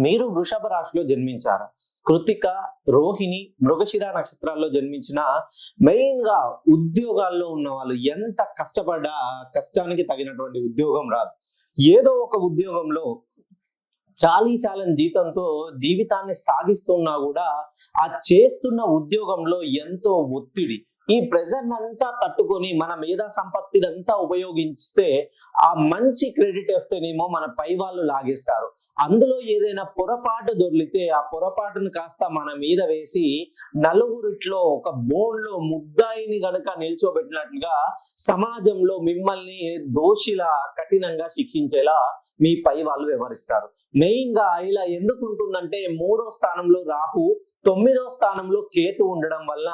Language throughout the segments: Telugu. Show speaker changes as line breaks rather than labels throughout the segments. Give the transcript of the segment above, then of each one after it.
మీరు వృషభ రాశిలో జన్మించారా? కృతిక, రోహిణి, మృగశిర నక్షత్రాల్లో జన్మించిన మెయిన్ గా ఉద్యోగాల్లో ఉన్న వాళ్ళు ఎంత కష్టపడ్డా కష్టానికి తగినటువంటి ఉద్యోగం రాదు. ఏదో ఒక ఉద్యోగంలో చాలీచాలని జీతంతో జీవితాన్ని సాగిస్తున్నా కూడా ఆ చేస్తున్న ఉద్యోగంలో ఎంతో ఒత్తిడి, ఈ ప్రెజర్ అంతా తట్టుకొని మన మేధా సంపత్తిని అంతా ఉపయోగిస్తే ఆ మంచి క్రెడిట్ వస్తేనేమో మన పై వాళ్ళు లాగేస్తారు. అందులో ఏదైనా పొరపాటు దొర్లితే ఆ పొరపాటును కాస్త మన మీద వేసి నలుగురిట్లో ఒక బోన్లో ముద్దాయిని గనక నిల్చోబెట్టినట్లుగా సమాజంలో మిమ్మల్ని దోషిలా కఠినంగా శిక్షించేలా మీ పై వాళ్ళు వ్యవహరిస్తారు. మెయిన్ గా ఇలా ఎందుకు ఉంటుందంటే, 3వ స్థానంలో రాహు, 9వ స్థానంలో కేతు ఉండడం వల్ల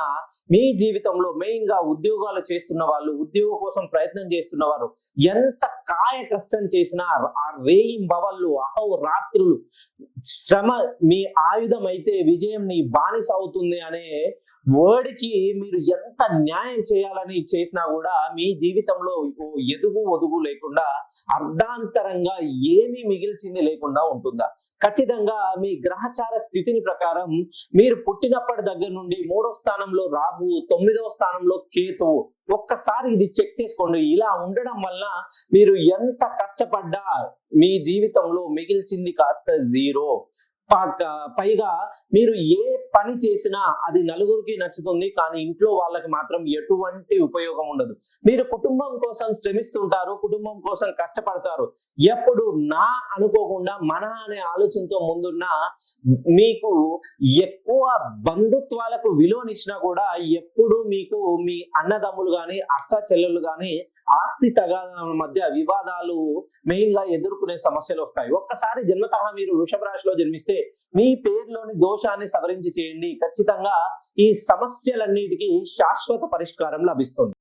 మీ జీవితంలో మెయిన్ గా ఉద్యోగాలు చేస్తున్న వాళ్ళు, ఉద్యోగం కోసం ప్రయత్నం చేస్తున్న వారు ఎంత కాయ కష్టం చేసినా ఆ రేయింబవళ్ళు అహోరాత్రులు శ్రమ మీ ఆయుధం అయితే విజయం నీ బానిస అవుతుంది అనే వర్డ్కి మీరు ఎంత న్యాయం చేయాలని చేసినా కూడా మీ జీవితంలో ఎదుగు ఒదుగు లేకుండా అర్ధాంతరంగా ఏమీ మిగిల్చింది లేకుండా ఉంటుందా? ఖచ్చితంగా మీ గ్రహచార స్థితిని ప్రకారం మీరు పుట్టినప్పటి దగ్గర నుండి 3వ స్థానంలో రాహు, 9వ స్థానంలో కేతువు, ఒక్కసారి ఇది చెక్ చేసుకోండి. ఇలా ఉండడం వల్ల మీరు ఎంత కష్టపడ్డా మీ జీవితంలో మిగిల్చింది కాస్త జీరో. పైగా మీరు ఏ పని చేసినా అది నలుగురికి నచ్చుతుంది, కానీ ఇంట్లో వాళ్ళకి మాత్రం ఎటువంటి ఉపయోగం ఉండదు. మీరు కుటుంబం కోసం శ్రమిస్తుంటారు, కుటుంబం కోసం కష్టపడతారు. ఎప్పుడు నా అనుకోకుండా మన అనే ఆలోచనతో ముందున్న మీకు ఎక్కువ బంధుత్వాలకు విలువనిచ్చినా కూడా ఎప్పుడు మీకు మీ అన్నదమ్ములు గాని, అక్క చెల్లెలు గాని ఆస్తి తగాదాల మధ్య వివాదాలు మెయిన్ గా ఎదుర్కొనే సమస్యలు వస్తాయి. ఒక్కసారి జన్మతః మీరు వృషభ రాశిలో జన్మిస్తే మీ పేరులోని దోషాన్ని సవరించి చేయండి. ఖచ్చితంగా ఈ సమస్యలన్నిటికీ శాశ్వత పరిష్కారం లభిస్తుంది.